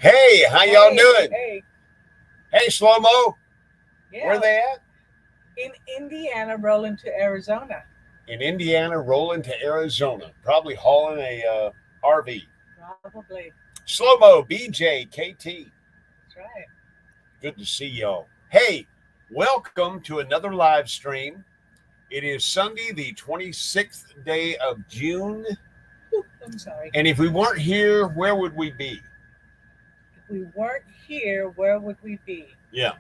Hey, how y'all doing? Hey, Hey, Slow-Mo, yeah. where they at? In Indiana, rolling to Arizona. In Indiana, rolling to Arizona, probably hauling a RV. Probably. Slow-Mo, BJ, KT, That's right. good to see y'all. Hey, welcome to another live stream. It is Sunday, the 26th day of June. Ooh, I'm sorry. And if we weren't here, where would we be? If we weren't here, where would we be? Yeah,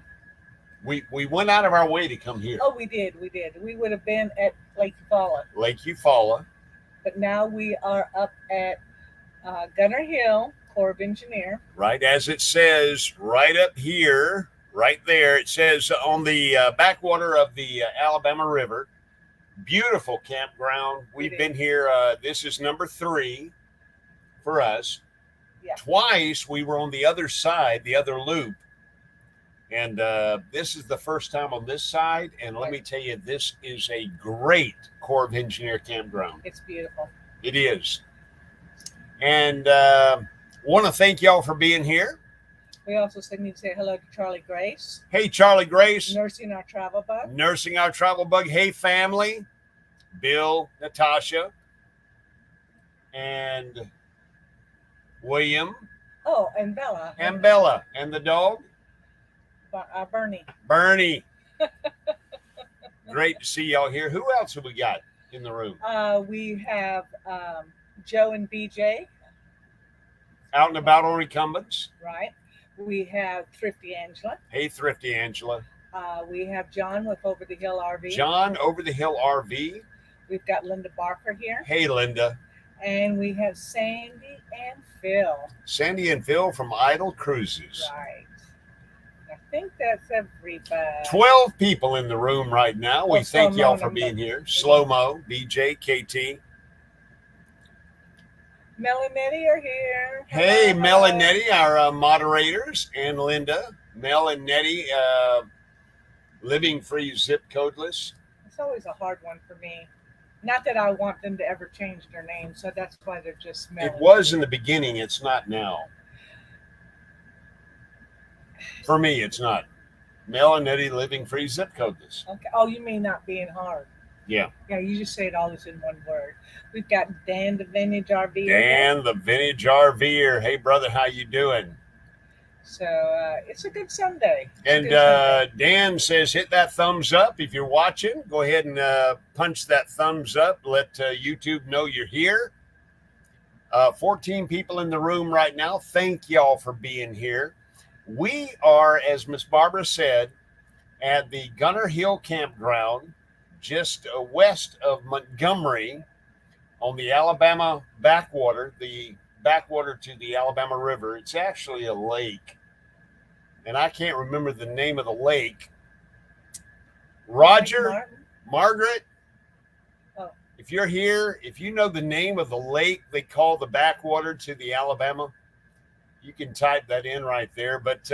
we went out of our way to come here. Oh, we did. We would have been at Lake Eufaula. Lake Eufaula. But now we are up at Gunner Hill, Corps of Engineer. Right, as it says right up here, right there, it says on the backwater of the Alabama River. Beautiful campground. We've been here. This is number 3 for us. Yeah. Twice we were on the other side, the other loop. And this is the first time on this side. And let me tell you, this is a great Corps of Engineer campground. It's beautiful. It is. And want to thank y'all for being here. We also need to say hello to Charlie Grace. Hey, Charlie Grace. Nursing our travel bug. Nursing our travel bug. Hey, family. Bill, Natasha, and William. Oh, and Bella. And Bella. And the dog? Bernie. Bernie. Great to see y'all here. Who else have we got in the room? We have Joe and BJ. Out and about on recumbents. Right. We have Thrifty Angela. Hey, Thrifty Angela. We have John with Over the Hill RV. John, Over the Hill RV. We've got Linda Barker here. Hey, Linda. And we have Sandy and Phil. Sandy and Phil from idlecruises. Right. I think that's everybody. 12 people in the room right now. We thank y'all for being here. Slow-Mo, BJ, KT. Mel and Nettie are here. Hey, Mel and Nettie, our moderators, and Linda. Mel and Nettie, living free, zip codeless. It's always a hard one for me. Not that I want them to ever change their name, so that's why they're just Mel. It was in the beginning. It's not now. For me, it's not. Mel and Nettie, living free, zip codeless. Okay. Oh, you mean not being hard? Yeah. Yeah, you just say it all this in one word. We've got Dan, the Vintage RV. Dan, the Vintage RVer. Hey, brother, how you doing? So it's a good Sunday. And Dan says, hit that thumbs up. If you're watching, go ahead and punch that thumbs up. Let YouTube know you're here. 14 people in the room right now. Thank y'all for being here. We are, as Miss Barbara said, at the Gunner Hill Campground, just west of Montgomery on the Alabama backwater, the backwater to the Alabama River. It's actually a lake, and I can't remember the name of the lake. Roger, Margaret, if you're here, if you know the name of the lake they call the backwater to the Alabama, you can type that in right there. But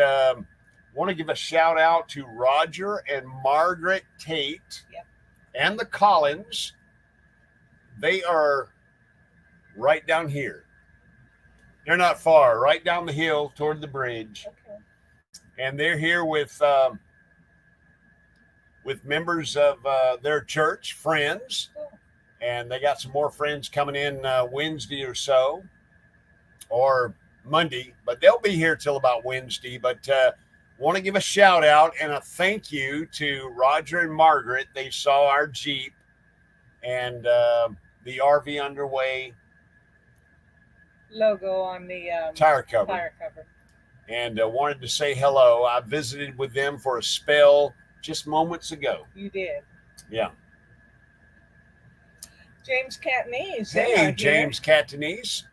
want to give a shout out to Roger and Margaret Tate. Yep. And the Collins. They are right down here. They're not far, right down the hill toward the bridge. Okay. And they're here with members of their church, friends. Cool. And they got some more friends coming in Wednesday or so, or Monday, but they'll be here till about Wednesday. But want to give a shout out and a thank you to Roger and Margaret. They saw our Jeep and the RV Underway logo on the tire cover. And wanted to say hello. I visited with them for a spell just moments ago. You did. Yeah. James Catanese. Hey, James Catanese.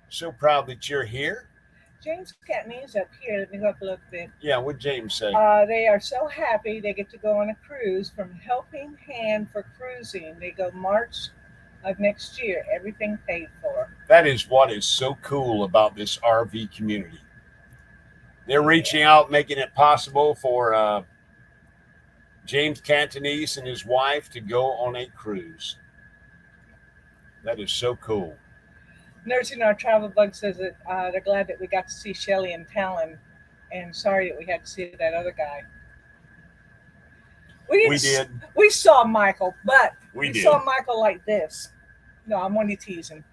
So proud that you're here. James Catanese up here. Let me go up a look a bit. Yeah, what'd James say? They are so happy they get to go on a cruise from Helping Hand for Cruising. They go March of next year. Everything paid for. That is what is so cool about this RV community. They're reaching out, making it possible for James Catanese and his wife to go on a cruise. That is so cool. Nursing Our Travel Bug says that they're glad that we got to see Shelly and Talon, and sorry that we had to see that other guy. We did. We saw Michael, but We did. saw Michael like this. No, I'm only teasing.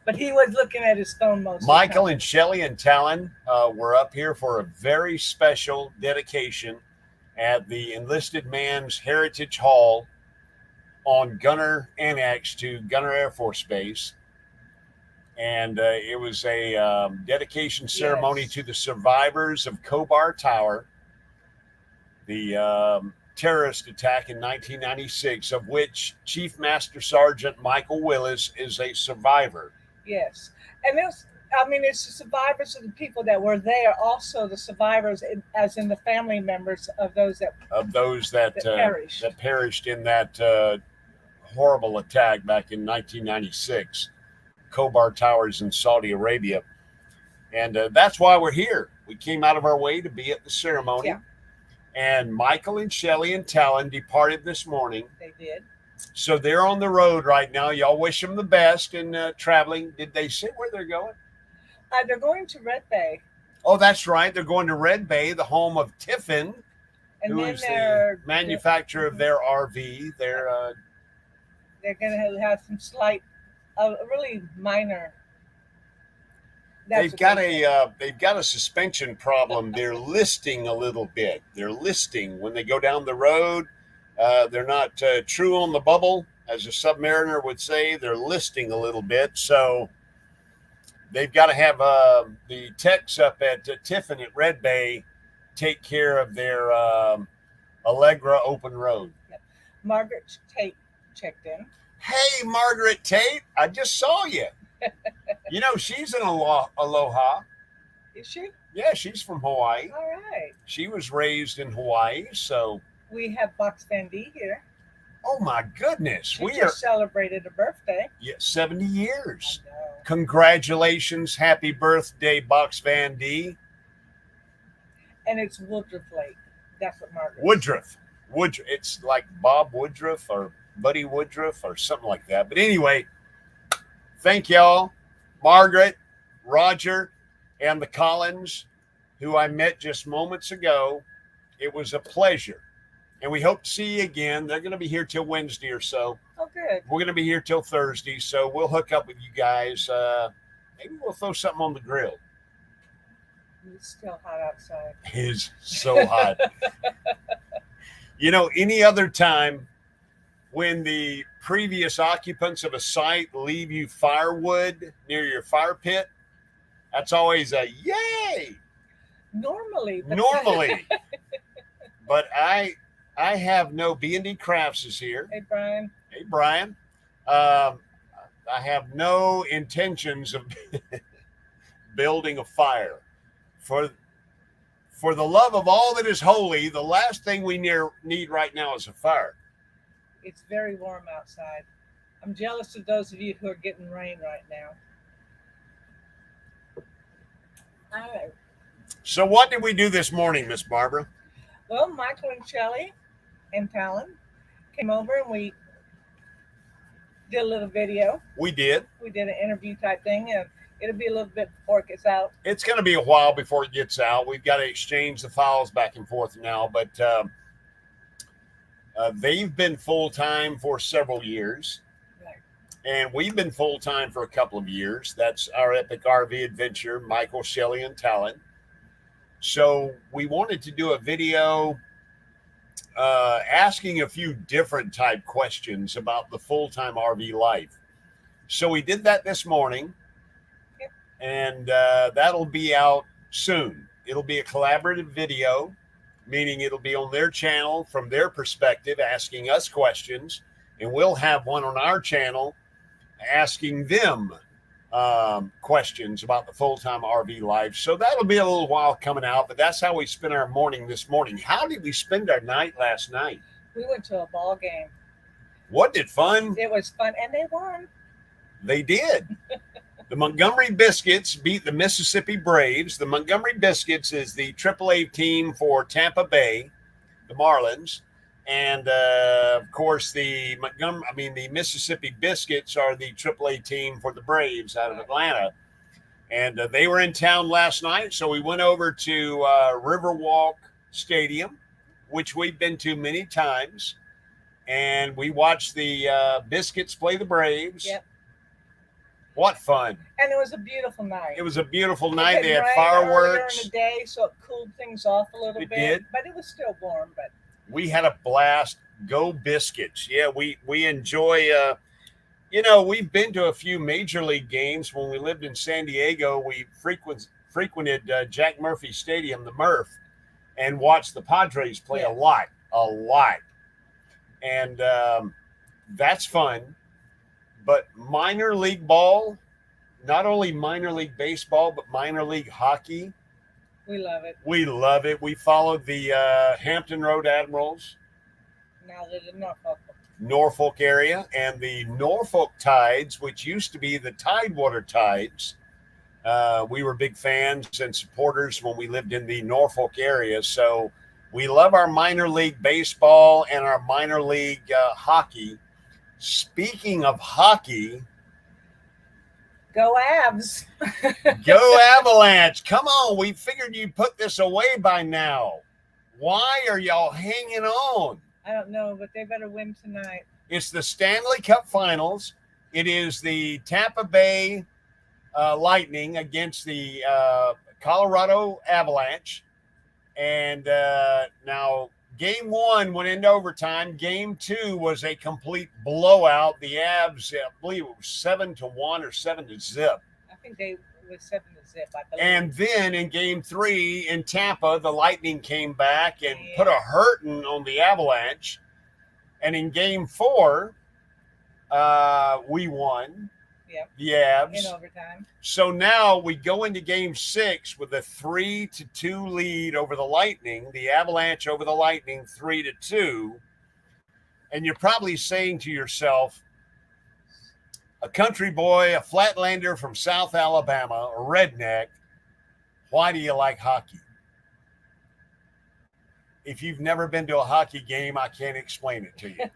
But he was looking at his phone most of the Michael time. and Shelly and Talon were up here for a very special dedication at the Enlisted Man's Heritage Hall on Gunner Annex to Gunner Air Force Base. And it was a dedication ceremony to the survivors of Khobar Tower, the terrorist attack in 1996, of which Chief Master Sergeant Michael Willis is a survivor. Yes. And it's the survivors of the people that were there, also the survivors, as in the family members of those that perished. That perished in that horrible attack back in 1996, Khobar Towers in Saudi Arabia. And that's why we're here. We came out of our way to be at the ceremony. Yeah. And Michael and Shelly and Talon departed this morning. They did. So they're on the road right now. Y'all wish them the best in traveling. Did they say where they're going? They're going to Red Bay. Oh, that's right. They're going to Red Bay, the home of Tiffin, And who then is the manufacturer of their RV. They're going to have some slight, really minor. They've got a suspension problem. They're listing a little bit. They're listing when they go down the road. They're not true on the bubble, as a submariner would say. They're listing a little bit. So they've got to have the techs up at Tiffin at Red Bay take care of their Allegra open road. Yep. Margaret Tate checked in. Hey, Margaret Tate, I just saw you. You know, she's in Aloha. Is she? Yeah, she's from Hawaii. All right. She was raised in Hawaii, so. We have Box B&D here. Oh my goodness. She just celebrated a birthday. Yeah, 70 years. I know. Congratulations. Happy birthday, Box B&D. And it's Woodruff Lake. That's what Margaret Woodruff. It's like Bob Woodruff or Buddy Woodruff or something like that. But anyway, thank y'all, Margaret, Roger, and the Collins, who I met just moments ago. It was a pleasure. And we hope to see you again. They're going to be here till Wednesday or so. Oh, good. We're going to be here till Thursday, so we'll hook up with you guys. Maybe we'll throw something on the grill. It's still hot outside. It is so hot. You know, any other time when the previous occupants of a site leave you firewood near your fire pit, that's always a yay. Normally. But I have no B&D Crafts is here. Hey, Brian. Hey, Brian. I have no intentions of building a fire. For the love of all that is holy, the last thing we need right now is a fire. It's very warm outside. I'm jealous of those of you who are getting rain right now. All right. So what did we do this morning, Miss Barbara? Well, Michael and Shelly and Talon came over and we did a little video. We did. We did an interview type thing, and it'll be a little bit before it gets out. It's going to be a while before it gets out. We've got to exchange the files back and forth now, but they've been full-time for several years. Right. And we've been full-time for a couple of years. That's our epic RV adventure, Michael, Shelly, and Talon. So we wanted to do a video asking a few different type questions about the full-time RV life. So we did that this morning. Yep. And that'll be out soon. It'll be a collaborative video, meaning it'll be on their channel from their perspective, asking us questions. And we'll have one on our channel asking them questions about the full-time RV life. So that'll be a little while coming out, but that's how we spent our morning this morning. How did we spend our night last night? We went to a ball game. What did fun? It was fun, and they won. They did. The Montgomery Biscuits beat the Mississippi Braves. The Montgomery Biscuits is the AAA team for Tampa Bay, the Marlins. And of course, the Mississippi Biscuits are the AAA team for the Braves out of Atlanta. And they were in town last night, so we went over to Riverwalk Stadium, which we've been to many times. And we watched the Biscuits play the Braves. Yep. What fun. And it was a beautiful night. It was a beautiful night. They had rain fireworks. During the day, so it cooled things off a little bit. Did. But it was still warm. But we had a blast. Go Biscuits. Yeah, we enjoy, we've been to a few major league games. When we lived in San Diego, we frequented Jack Murphy Stadium, the Murph, and watched the Padres play a lot. And that's fun. But minor league ball, not only minor league baseball, but minor league hockey. We love it. We love it. We followed the Hampton Road Admirals. Now they're in Norfolk area, and the Norfolk Tides, which used to be the Tidewater Tides. We were big fans and supporters when we lived in the Norfolk area. So we love our minor league baseball and our minor league hockey. Speaking of hockey, go Avs. Go Avalanche. Come on. We figured you'd put this away by now. Why are y'all hanging on? I don't know, but they better win tonight. It's the Stanley Cup Finals. It is the Tampa Bay Lightning against the Colorado Avalanche. And now Game 1 went into overtime. Game 2 was a complete blowout. The Avs, I believe it was 7-1 or 7-0. I think they was 7-0, I believe. And then in Game 3 in Tampa, the Lightning came back and put a hurting on the Avalanche. And in Game 4, we won. Yep. The Avs. In overtime. So now we go into Game 6 with a 3-2 lead over the Lightning. The Avalanche over the Lightning 3-2. And you're probably saying to yourself, a country boy, a flatlander from South Alabama, a redneck, why do you like hockey? If you've never been to a hockey game, I can't explain it to you.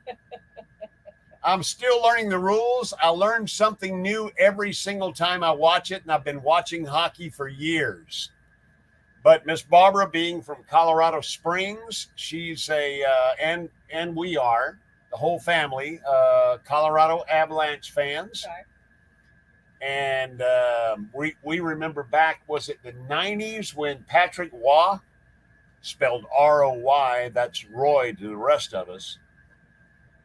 I'm still learning the rules. I learn something new every single time I watch it, and I've been watching hockey for years. But Miss Barbara, being from Colorado Springs, she's and we are, the whole family, Colorado Avalanche fans. Okay. And we remember back, was it the 90s when Patrick Roy, spelled R-O-Y, that's Roy to the rest of us.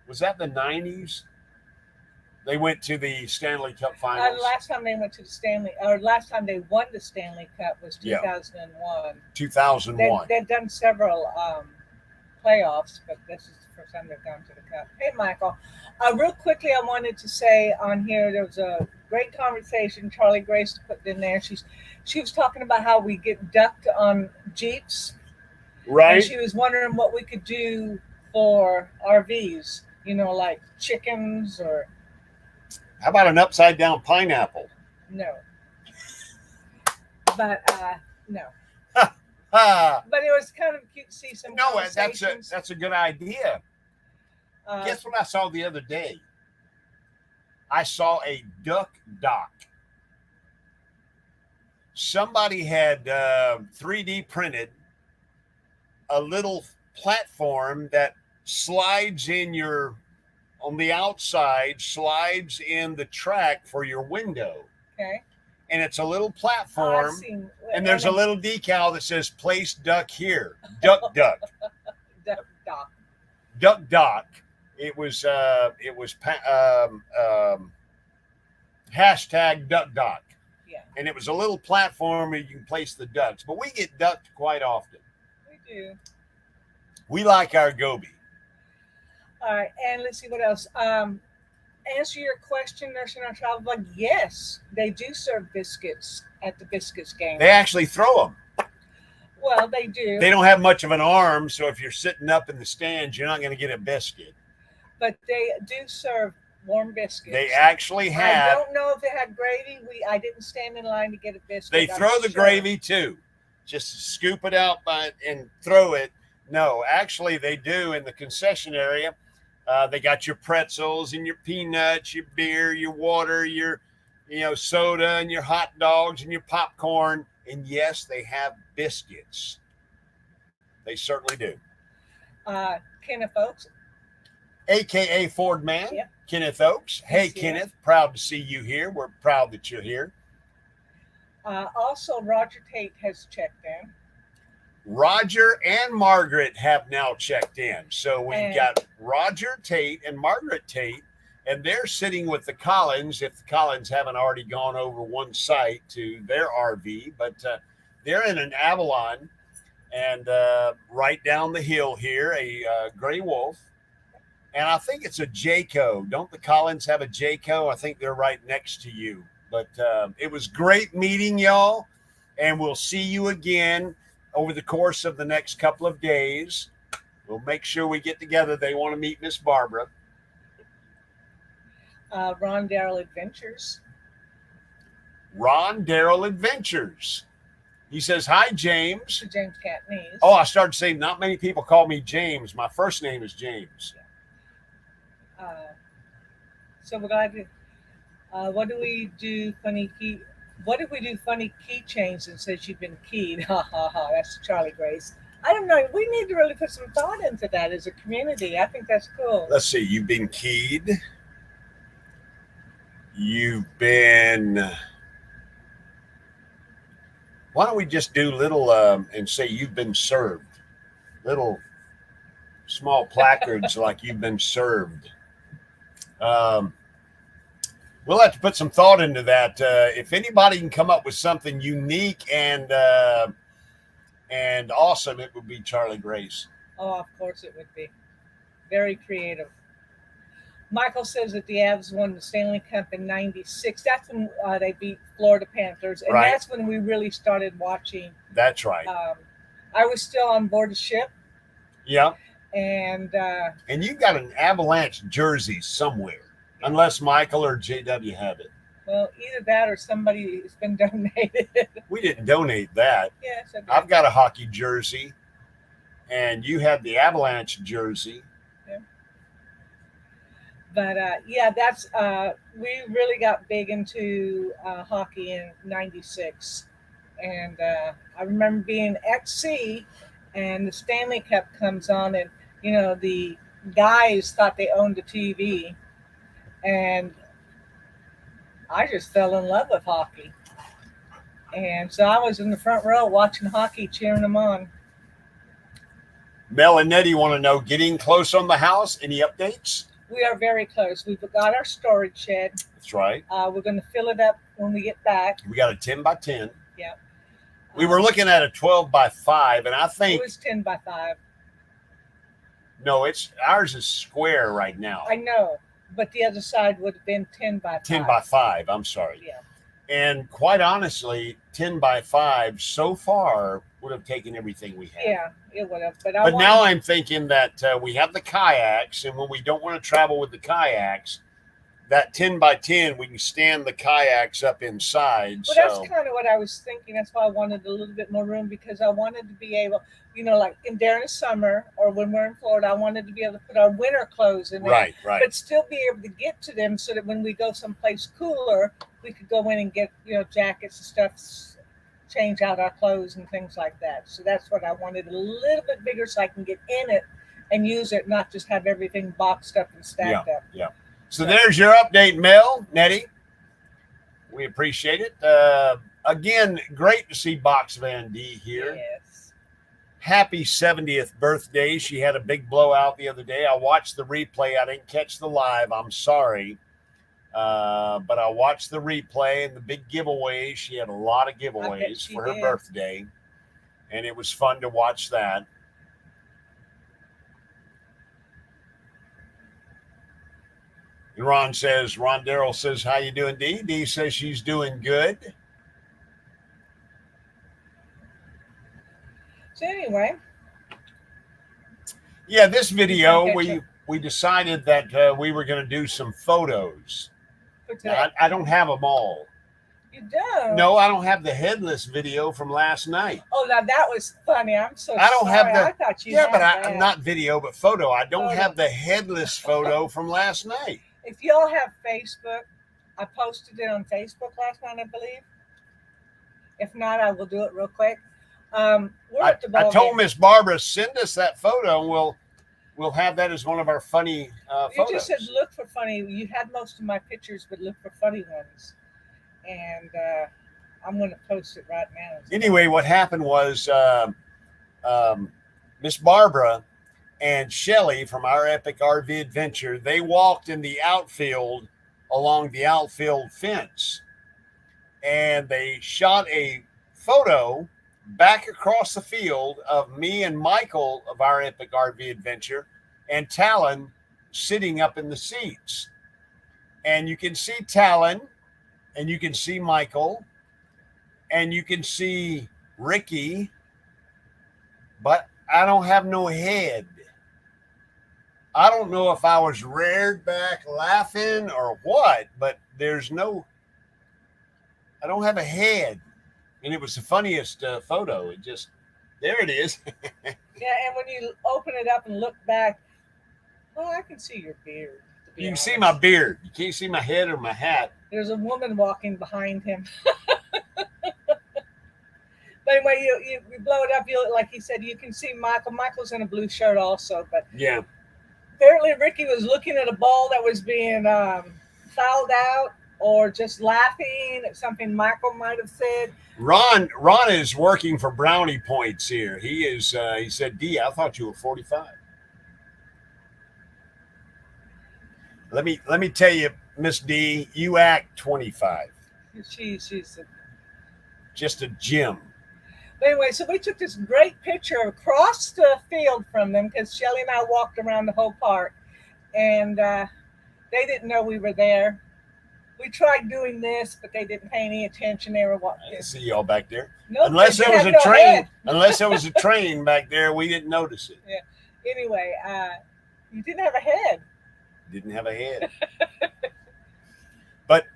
Was that the 90s? They went to the Stanley Cup Finals. Last time they went to the last time they won the Stanley Cup was 2001. 2001. They've done several playoffs, but this is the first time they've gone to the Cup. Hey, Michael. Real quickly, I wanted to say on here, there was a great conversation Charlie Grace put in there. She was talking about how we get ducked on Jeeps. Right. And she was wondering what we could do for RVs, like chickens or... How about an upside down pineapple? No. But no. But it was kind of cute to see some. No, that's a good idea. Guess what I saw the other day? I saw a duck dock. Somebody had 3D printed a little platform that slides in on the outside, slides in the track for your window. Okay. And it's a little platform, and there's a little decal that says "Place duck here." Duck duck. Duck dock. Duck dock. It was hashtag duck dock. Yeah. And it was a little platform where you can place the ducks. But we get ducked quite often. We do. We like our goby. All right, and let's see what else. Answer your question, Nursing on Travel Blog. Yes, they do serve biscuits at the biscuits game. They actually throw them. Well, they do. They don't have much of an arm, so if you're sitting up in the stands, you're not going to get a biscuit. But they do serve warm biscuits. They actually have. I don't know if they had gravy. I didn't stand in line to get a biscuit. They throw the gravy too. Just scoop it out and throw it. No, actually, they do in the concession area. They got your pretzels and your peanuts, your beer, your water, your soda, and your hot dogs and your popcorn. And yes, they have biscuits. They certainly do. Kenneth Oaks, AKA Ford Man, yep. Kenneth Oaks. Hey, Yes, Kenneth, proud to see you here. We're proud that you're here. Also, Roger Tate has checked in. Roger and Margaret have now checked in. So we've got Roger Tate and Margaret Tate, and they're sitting with the Collins, if the Collins haven't already gone over one site to their RV, but they're in an Avalon, and right down the hill here, a Gray Wolf. And I think it's a Jayco. Don't the Collins have a Jayco? I think they're right next to you. But it was great meeting y'all, and we'll see you again over the course of the next couple of days. We'll make sure we get together. They want to meet Miss Barbara. Ron Darrell Adventures. Ron Darrell Adventures. He says, hi, James. James Catanese. Oh, I started saying not many people call me James. My first name is James. So we're glad to. What do we do? What if we do funny keychains and says you've been keyed? Ha ha ha. That's Charlie Grace. I don't know. We need to really put some thought into that as a community. I think that's cool. Let's see. You've been keyed. You've been. Why don't we just do little and say you've been served? Little small placards like you've been served. We'll have to put some thought into that. If anybody can come up with something unique and awesome, it would be Charlie Grace. Oh, of course it would be. Very creative. Michael says that the Avs won the Stanley Cup in '96. That's when they beat Florida Panthers. And right. That's when we really started watching. That's right. I was still on board the ship. Yeah. And you got an Avalanche jersey somewhere, unless Michael or JW have it. Well, either that or somebody has been donated. We didn't donate that. Yes, I did. I've got a hockey jersey, and you have the Avalanche jersey. Yeah. But yeah, that's we really got big into hockey in '96, and I remember being at sea, and the Stanley Cup comes on, and the guys thought they owned the TV, and I just fell in love with hockey. And so I was in the front row watching hockey, cheering them on. Mel and Nettie want to know, getting close on the house? Any updates? We are very close. We've got our storage shed. That's right. We're going to fill it up when we get back. We got a 10 by 10. Yeah. We were looking at a 12 by 5, and I think it was 10 by 5. No, ours is square right now. I know, but the other side would have been 10 by 5. 10 by 5, I'm sorry. Yeah. And quite honestly, 10 by 5 so far would have taken everything we had. Yeah, it would have. But now I'm thinking that we have the kayaks, and when we don't want to travel with the kayaks, that 10 by 10, we can stand the kayaks up inside. Well, that's kind of what I was thinking. That's why I wanted a little bit more room, because I wanted to be able, like during the summer or when we're in Florida, I wanted to be able to put our winter clothes in there. Right. But still be able to get to them so that when we go someplace cooler, we could go in and get, jackets and stuff, change out our clothes and things like that. So that's what I wanted, a little bit bigger so I can get in it and use it, not just have everything boxed up and stacked up. Yeah. So there's your update, Mel, Nettie. We appreciate it. Again, great to see Box Van D here. Yes. Happy 70th birthday. She had a big blowout the other day. I watched the replay. I didn't catch the live. I'm sorry. But I watched the replay and the big giveaways. She had a lot of giveaways for her birthday. And it was fun to watch that. And Ron Darrell says, how you doing, Dee? Dee says she's doing good. So anyway. Yeah, this video, we decided that we were going to do some photos. Now, I don't have them all. You don't? No, I don't have the headless video from last night. Oh, now that was funny. I'm so I don't sorry. have the. I thought you Yeah, had but that. I'm not video, but photo. I don't Photo. have the headless photo from last night. If y'all have Facebook, I posted it on Facebook last night, I believe. If not, I will do it real quick. We're at the ball I told game. Miss Barbara, send us that photo, and we'll have that as one of our funny You photos. just said look for funny. You had most of my pictures, but look for funny ones. And I'm going to post it right now. Anyway, what happened was Miss Barbara and Shelly from our Epic RV Adventure, they walked in the outfield along the outfield fence, and they shot a photo back across the field of me and Michael of our Epic RV Adventure and Talon sitting up in the seats. And you can see Talon, and you can see Michael, and you can see Ricky, but I don't have no head. I don't know if I was reared back laughing or what, but there's no, I don't have a head. And it was the funniest photo. It just, there it is. Yeah, and when you open it up and look back, well, I can see your beard. You can see my beard. You can't see my head or my hat. There's a woman walking behind him. But anyway, you blow it up. You, like he said, you can see Michael. Michael's in a blue shirt also. But yeah, apparently Ricky was looking at a ball that was being fouled out, or just laughing at something Michael might have said. Ron is working for brownie points here. He is. He said, "D, I thought you were 45." Let me tell you, Miss D, you act 25. She's just a gem. But anyway, so we took this great picture across the field from them because Shelly and I walked around the whole park, and they didn't know we were there. We tried doing this, but they didn't pay any attention. They were walking. I see y'all back there. Nope, unless there was a train, head. unless there was a train back there, we didn't notice it. Yeah. Anyway, you didn't have a head. Didn't have a head. But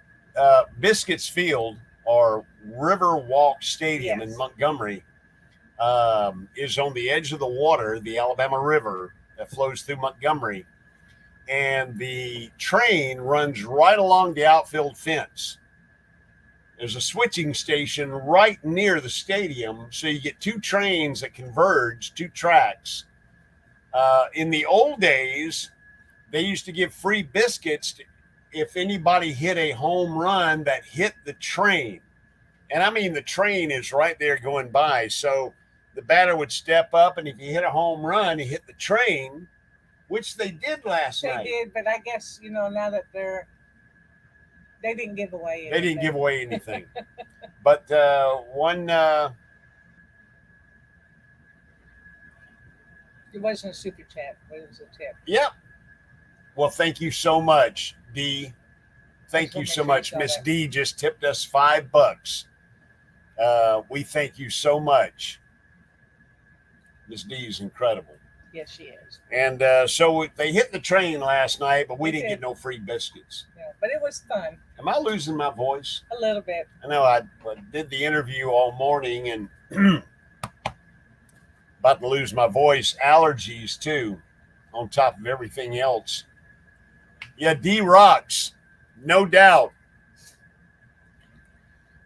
Biscuits Field, or Riverwalk Stadium in Montgomery, is on the edge of the water, the Alabama River that flows through Montgomery. And the train runs right along the outfield fence. There's a switching station right near the stadium, so you get two trains that converge, two tracks. In the old days, they used to give free biscuits if anybody hit a home run that hit the train. And I mean, the train is right there going by. So the batter would step up, and if you hit a home run, he hit the train, which they did last night. They did, but I guess, now that they didn't give away anything. They didn't give away anything. But one... it wasn't a super chat, but it was a tip. Yep. Well, thank you so much, D. Thank you so much. Miss D just tipped us $5. We thank you so much. Miss D is incredible. Yes, she is. And so they hit the train last night, but we didn't get no free biscuits. Yeah, but it was fun. Am I losing my voice? A little bit. I know I did the interview all morning and about to lose my voice. Allergies, too, on top of everything else. Yeah, D rocks, no doubt.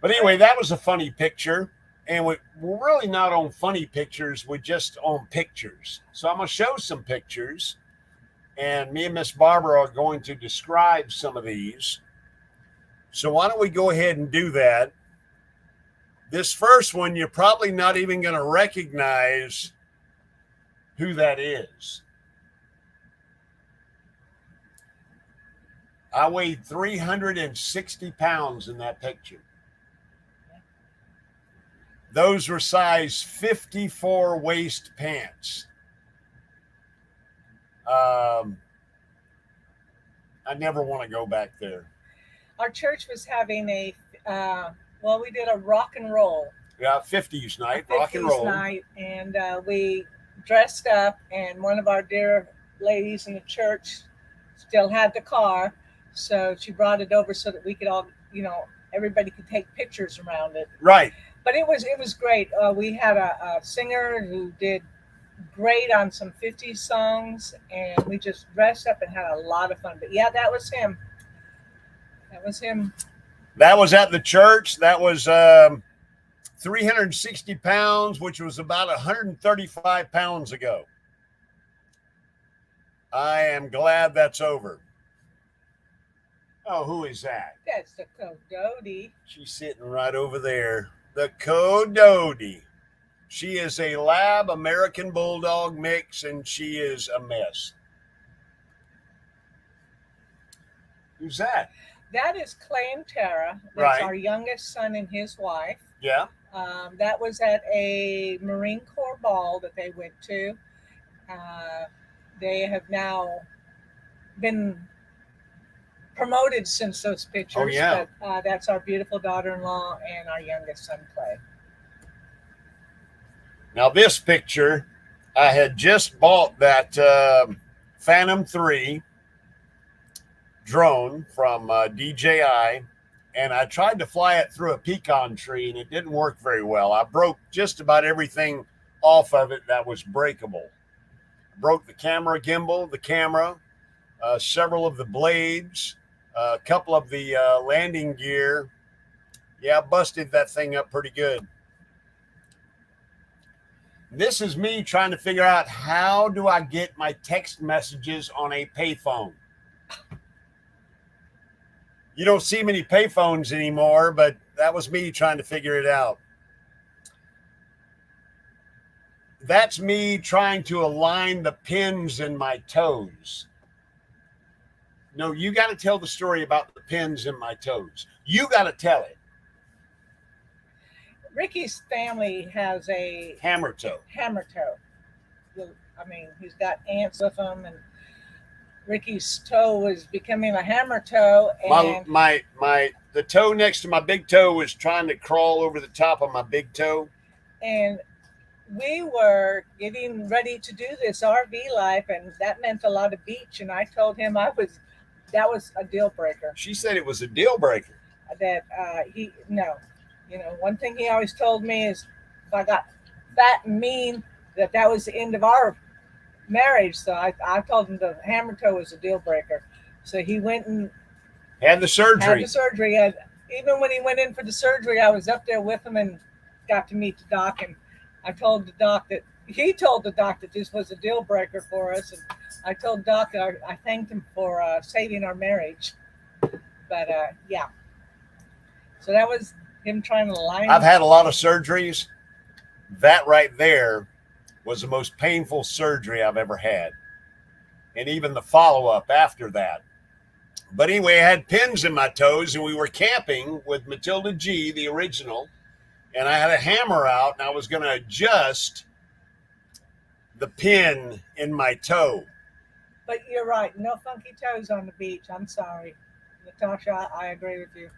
But anyway, that was a funny picture. And we're really not on funny pictures. We're just on pictures. So I'm going to show some pictures. And me and Miss Barbara are going to describe some of these. So why don't we go ahead and do that? This first one, you're probably not even going to recognize who that is. I weighed 360 pounds in that picture. Those were size 54 waist pants. I never want to go back there. Our church was having we did a rock and roll. Yeah, 50s night, rock and roll. Night, and we dressed up, and one of our dear ladies in the church still had the car, so she brought it over so that we could all, everybody could take pictures around it. Right. But it was great. We had a singer who did great on some 50s songs, and we just dressed up and had a lot of fun. But yeah, that was him. That was him. That was at the church. That was 360 pounds, which was about 135 pounds ago. I am glad that's over. Oh, who is that? That's the Coyote. She's sitting right over there. The Coyote. She is a Lab American Bulldog mix, and she is a mess. Who's that? That is Clay and Tara. That's Right. our youngest son and his wife. Yeah. That was at a Marine Corps ball that they went to. They have now been promoted since those pictures. Oh, yeah. But that's our beautiful daughter-in-law and our youngest son, Clay. Now, this picture, I had just bought that Phantom 3 drone from DJI, and I tried to fly it through a pecan tree, and it didn't work very well. I broke just about everything off of it that was breakable. Broke the camera gimbal, the camera, several of the blades, a couple of the landing gear. Yeah, busted that thing up pretty good. This is me trying to figure out, how do I get my text messages on a payphone? You don't see many payphones anymore, but that was me trying to figure it out. That's me trying to align the pins in my toes. No, you got to tell the story about the pins in my toes. You got to tell it. Ricky's family has a Hammer toe. hammer toe. I mean, he's got ants with him, and Ricky's toe is becoming a hammer toe. And The toe next to my big toe was trying to crawl over the top of my big toe. And we were getting ready to do this RV life, and that meant a lot of beach. And I told him that was a deal breaker. She said it was a deal breaker. That you know, one thing he always told me is, if I got fat and mean, that was the end of our marriage. So I told him the hammer toe was a deal breaker. So he went and Had the surgery. And even when he went in for the surgery, I was up there with him and got to meet the doc. And I told the doc that this was a deal breaker for us. And I told Doc I thanked him for saving our marriage. But yeah. So that was him trying to line. I've had a lot of surgeries. That right there was the most painful surgery I've ever had. And even the follow-up after that. But anyway, I had pins in my toes, and we were camping with Matilda G, the original, and I had a hammer out, and I was going to adjust the pin in my toe. But you're right. No funky toes on the beach. I'm sorry. Natasha, I agree with you.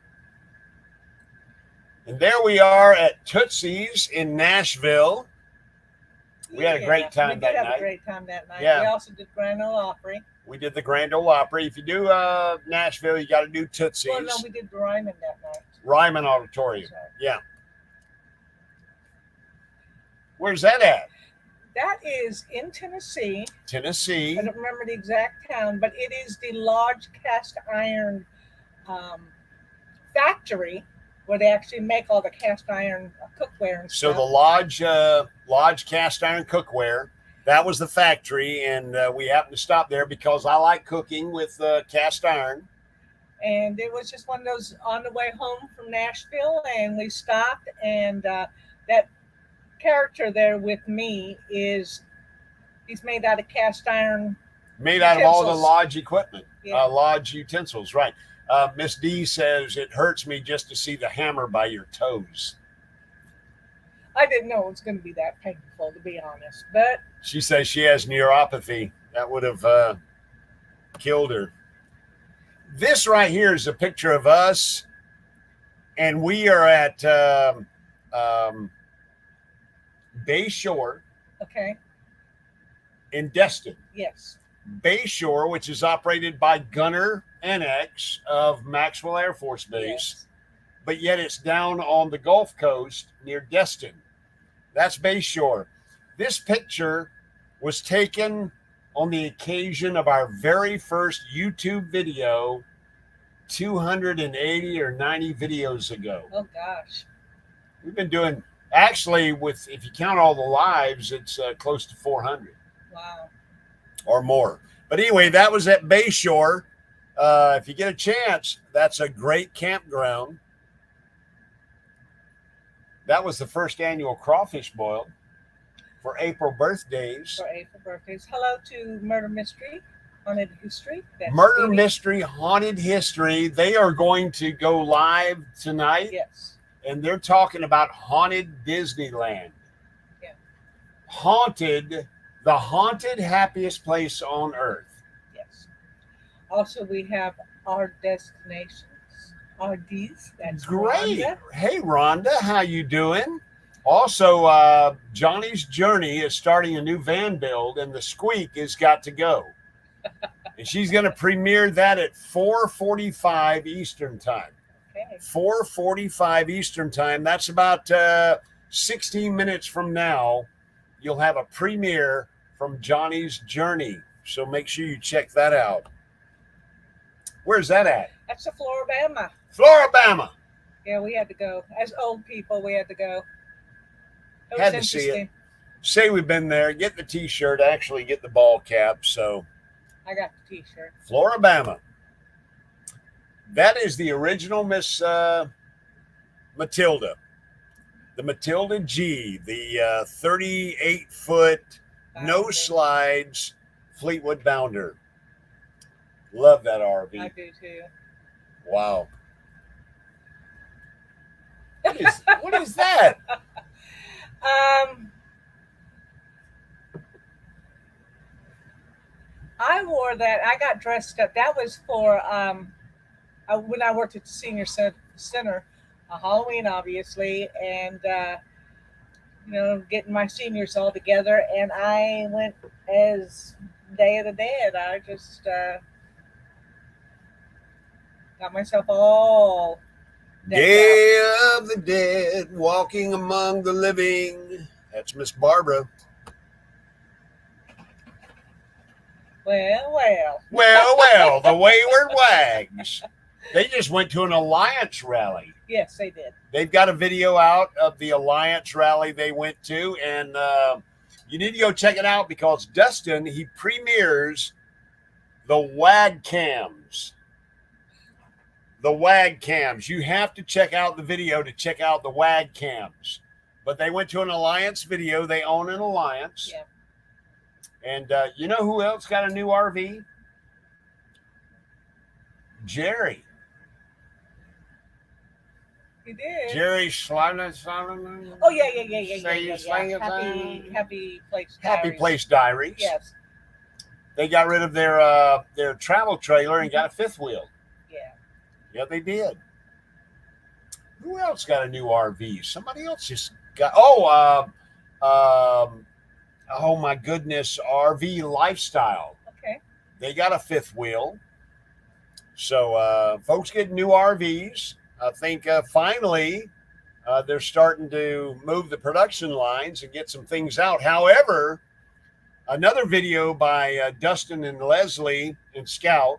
And there we are at Tootsie's in Nashville. We had a great time that night. We did have a great time that night. Yeah. We also did Grand Ole Opry. We did the Grand Ole Opry. If you do Nashville, you got to do Tootsie's. Well, no, we did Ryman that night. Ryman Auditorium. Sorry. Yeah. Where's that at? That is in Tennessee. Tennessee. I don't remember the exact town, but it is the large cast iron factory where they actually make all the cast iron cookware and So stuff. the Lodge cast iron cookware, that was the factory, and we happened to stop there because I like cooking with cast iron. And it was just one of those on the way home from Nashville, and we stopped, and that character there with me he's made out of cast iron. Made out of all the Utensils. Lodge equipment, Yeah. Lodge utensils, right. Miss D says, it hurts me just to see the hammer by your toes. I didn't know it was going to be that painful, to be honest, but She says she has neuropathy. That would have killed her. This right here is a picture of us, and we are at Bayshore okay, in Destin. yes. Bayshore, which is operated by Gunner NX of Maxwell Air Force Base. Yes. but yet it's down on the Gulf Coast near Destin. That's Bayshore. This picture was taken on the occasion of our very first YouTube video 280 or 90 videos ago. Oh gosh. We've been doing, actually, with, if you count all the lives, it's close to 400. Wow. Or more. But anyway, that was at Bayshore. If you get a chance, that's a great campground. That was the first annual crawfish boil for April birthdays. For April birthdays. Hello to Murder Mystery, Haunted History. That's Murder Phoebe. Mystery, Haunted History. They are going to go live tonight. Yes. And they're talking about Haunted Disneyland. Yeah. Haunted, the haunted happiest place on earth. Yes. Also, we have our destinations, RDs. That's Great. Rhonda. Hey, Rhonda, how you doing? Also, Jonnie's Journey is starting a new van build, and the Squeak has got to go. And she's going to premiere that at 4:45 Eastern Time. Okay. 4:45 Eastern Time. That's about 16 minutes from now. You'll have a premiere from Jonnie's Journey. So make sure you check that out. Where's that at? That's the Floribama. Floribama. Yeah, we had to go. As old people, we had to go. It was Had to see it. interesting. Say we've been there. Get the T-shirt. Actually, get the ball cap. So I got the T-shirt. Floribama. That is the original Miss Matilda. The Matilda G. The 38-foot, no Bounder. slides, Fleetwood Bounder. Love that RV. I do too. Wow. What is that? I wore that. I got dressed up. That was for when I worked at the senior center, Halloween, obviously, and getting my seniors all together. And I went as Day of the Dead. I just got myself all decked out. Day of the Dead, walking among the living. That's Miss Barbara. Well. The Wayward Waggs. They just went to an Alliance rally. Yes, they did. They've got a video out of the Alliance rally they went to, and you need to go check it out because Dustin, he premieres the Wag Cams. The Wag Cams. You have to check out the video to check out the Wag Cams. But they went to an Alliance video. They own an Alliance. Yeah. And you know who else got a new RV? Jerry. You did. Jerry Schleimer. Oh yeah. Happy Place Diaries. Happy Place Diaries. Yes. They got rid of their travel trailer and got a fifth wheel. Yeah. Yeah, they did. Who else got a new RV? Somebody else just got. Oh my goodness, RV Lifestyle. Okay. They got a fifth wheel. So folks get new RVs. I think finally they're starting to move the production lines and get some things out. However, another video by Dustin and Leslie and Scout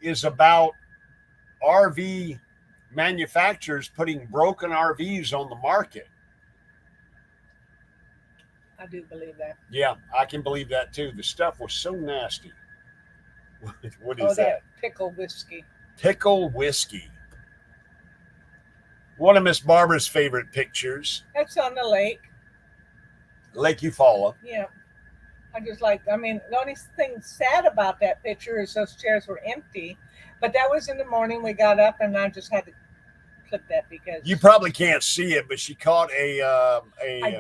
is about RV manufacturers putting broken RVs on the market. I do believe that. Yeah, I can believe that too. The stuff was so nasty. What is that? Pickle whiskey. Pickle whiskey. One of Miss Barbara's favorite pictures. That's on the lake. Lake Eufaula. Yeah. The only thing sad about that picture is those chairs were empty. But that was in the morning. We got up and I just had to clip that because You probably can't see it, but she caught a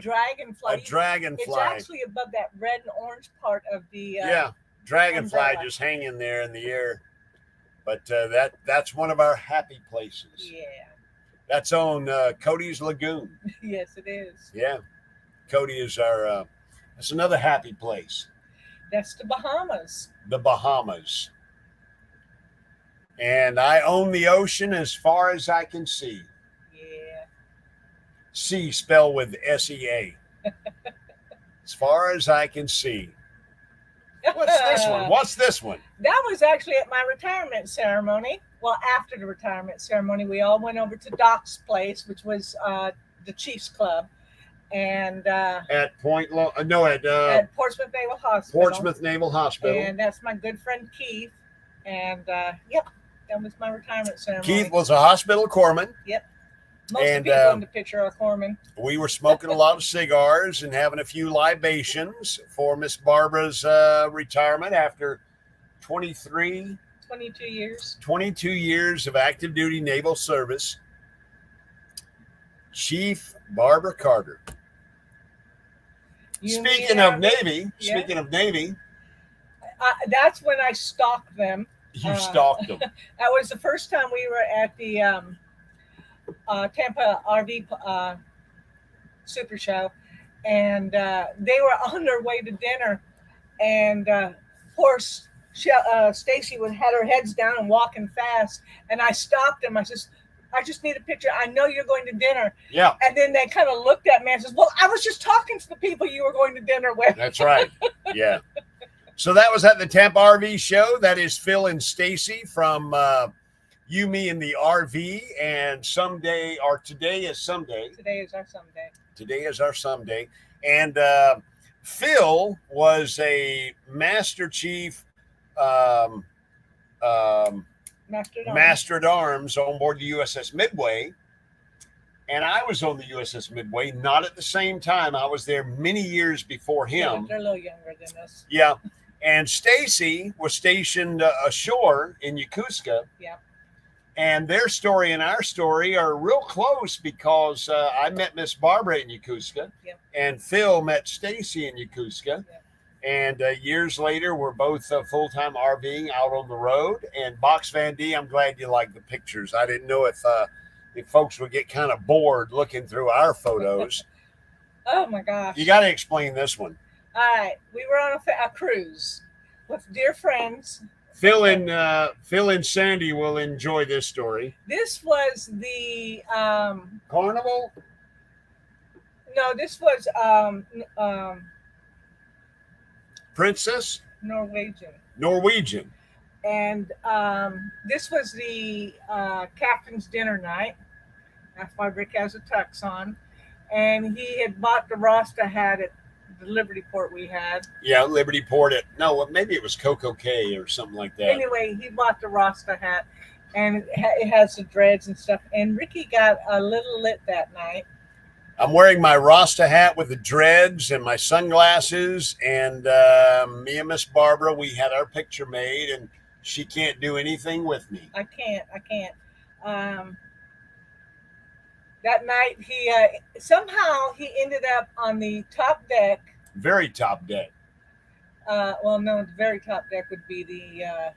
dragonfly. A dragonfly. It's actually above that red and orange part of the dragonfly umbrella. just hanging there in the air. But that's one of our happy places. Yeah. That's on Cody's Lagoon. Yes, it is. Yeah. Cody is our that's another happy place. That's the Bahamas. The Bahamas. And I own the ocean as far as I can see. Yeah. Sea spelled with S-E-A. As far as I can see. What's this one? What's this one? That was actually at my retirement ceremony. Well, after the retirement ceremony, we all went over to Doc's place, which was the Chiefs Club, and at at Portsmouth Naval Hospital. Portsmouth Naval Hospital. And that's my good friend Keith. And yep, that was my retirement ceremony. Keith was a hospital corpsman. Yep. Most of the people in the picture are corpsmen. We were smoking a lot of cigars and having a few libations for Miss Barbara's retirement after 22 years. 22 years of active duty naval service. Chief Barbara Carter. Speaking of Navy, that's when I stalked them. You stalked them. That was the first time we were at the Tampa RV Super Show, and they were on their way to dinner, and of course Stacy had her heads down and walking fast, and I stopped them. I says, I just need a picture. I know you're going to dinner. Yeah. And then they kind of looked at me and says, well, I was just talking to the people you were going to dinner with. That's right. Yeah. So that was at the Tampa RV show. That is Phil and Stacy from You, Me, and the RV. And today is someday. Today is our someday. Today is our someday. And Phil was a Master Chief Master at Arms on board the USS Midway. And I was on the USS Midway, not at the same time. I was there many years before him. Yeah, they're a little younger than us. Yeah. And Stacy was stationed ashore in Yokosuka. Yeah. And their story and our story are real close because I met Miss Barbara in Yokosuka. Yeah. And Phil met Stacy in Yokosuka. Yeah. And years later, we're both full-time RVing out on the road. And Box Van D, I'm glad you like the pictures. I didn't know if folks would get kind of bored looking through our photos. Oh, my gosh. You got to explain this one. All right. We were on a cruise with dear friends. Phil and Sandy will enjoy this story. This was the... Carnival? No, this was... Princess? Norwegian. And this was the captain's dinner night. That's why Rick has a tux on. And he had bought the Rasta hat at the Liberty Port we had. Yeah, Liberty Port maybe it was Coco Cay or something like that. Anyway, he bought the Rasta hat, and it has the dreads and stuff. And Ricky got a little lit that night. I'm wearing my Rasta hat with the dreads and my sunglasses, and me and Miss Barbara, we had our picture made, and she can't do anything with me. I can't. That night, he somehow he ended up on the top deck. Very top deck. Well, no, the very top deck would be the...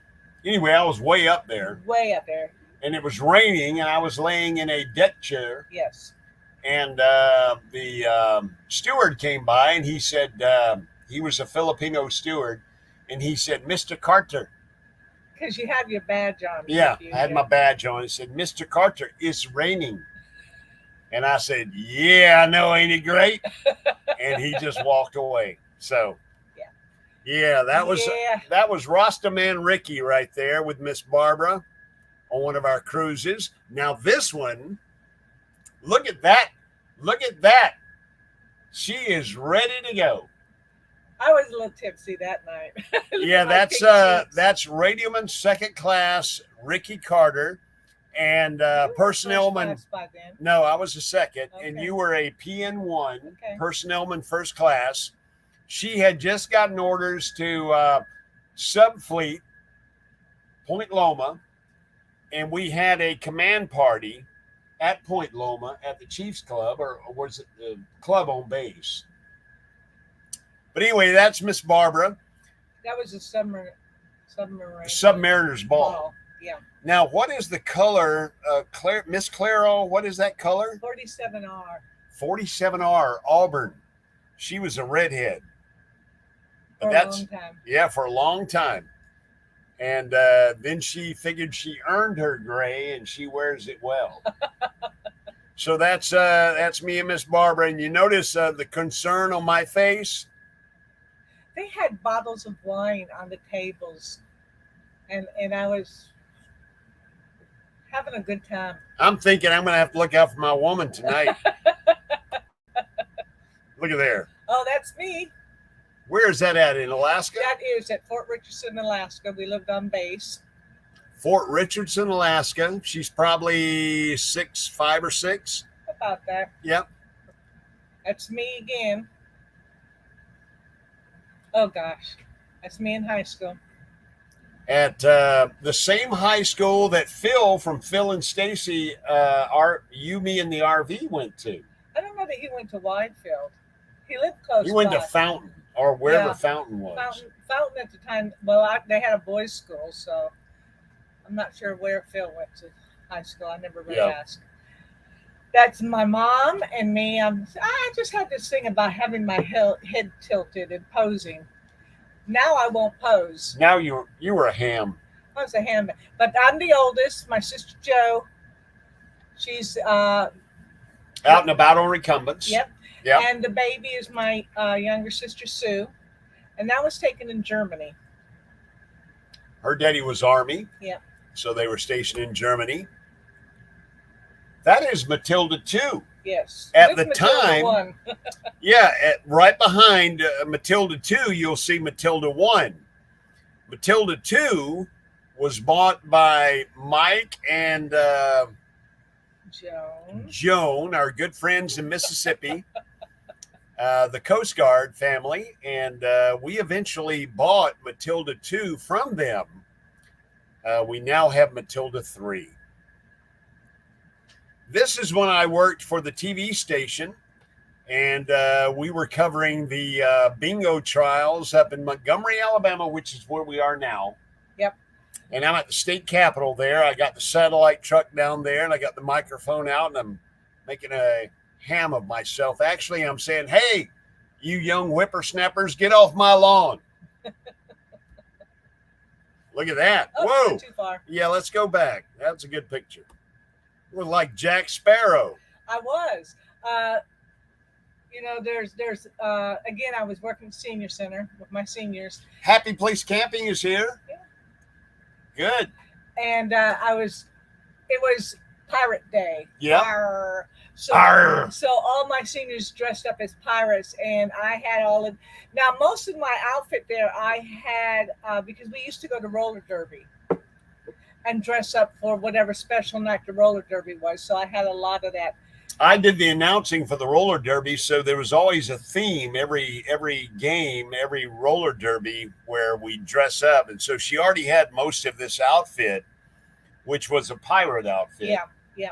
Anyway, I was way up there. Way up there. And it was raining, and I was laying in a deck chair. Yes. And the steward came by, and he said, he was a Filipino steward, and he said, Mr. Carter. Because you have your badge on. Yeah, I had my badge on. He said, Mr. Carter, it's raining. And I said, yeah, I know, ain't it great? And he just walked away. So, yeah, that was Rasta Man Ricky right there with Miss Barbara on one of our cruises. Now this one, look at that. Look at that. She is ready to go. I was a little tipsy that night. Yeah, that's Radioman Second Class Ricky Carter. And personnelman. No, I was a second, and you were a PN1, personnelman first class. She had just gotten orders to subfleet Point Loma, and we had a command party at Point Loma at the Chiefs Club, or was it the club on base? But anyway, that's Miss Barbara. That was a Submariner's Ball. Yeah. Now, what is the color, Miss Claro? What is that color? 47R. 47R, Auburn. She was a redhead. For a long time. Yeah, for a long time. And then she figured she earned her gray, and she wears it well. So that's me and Miss Barbara. And you notice the concern on my face. They had bottles of wine on the tables, and I was having a good time. I'm thinking I'm going to have to look out for my woman tonight. Look at there. Oh, that's me. Where is that at, in Alaska? That is at Fort Richardson, Alaska. We lived on base. Fort Richardson, Alaska. She's probably 5 or 6. About that. Yep. That's me again. Oh, gosh. That's me in high school. At the same high school that Phil from Phil and Stacy, you, me, and the RV went to. I don't know that he went to Widefield. He lived close. He went by. to Fountain, or wherever Fountain was. Fountain at the time. Well, they had a boys' school, so I'm not sure where Phil went to high school. I never really asked. That's my mom and me. I just had this thing about having my head tilted and posing. Now I won't pose. Now you were a ham. I was a ham, but I'm the oldest. My sister Jo, she's out and about on recumbents. Yep. Yep. And the baby is my younger sister Sue, and that was taken in Germany. Her daddy was Army. Yep. So they were stationed in Germany. That is Matilda 2. Yes. At This the Matilda time, 1. right behind Matilda 2, you'll see Matilda 1. Matilda 2 was bought by Mike and Joan, our good friends in Mississippi, the Coast Guard family, and we eventually bought Matilda 2 from them. We now have Matilda 3. This is when I worked for the TV station, and we were covering the bingo trials up in Montgomery, Alabama, which is where we are now. Yep. And I'm at the state capitol there. I got the satellite truck down there, and I got the microphone out, and I'm making a ham of myself. Actually, I'm saying, hey, you young whippersnappers, get off my lawn. Look at that. Oh, whoa. not too far. Yeah, let's go back. That's a good picture. Look like Jack Sparrow. I was. There's again, I was working at the senior center with my seniors. Happy Place Camping is here. Yeah. Good. And it was Pirate Day. Yeah. So all my seniors dressed up as pirates, and I had now most of my outfit there I had because we used to go to roller derby and dress up for whatever special night the roller derby was. So I had a lot of that. I did the announcing for the roller derby, so there was always a theme every game, every roller derby where we dress up. And so she already had most of this outfit, which was a pirate outfit. Yeah, yeah.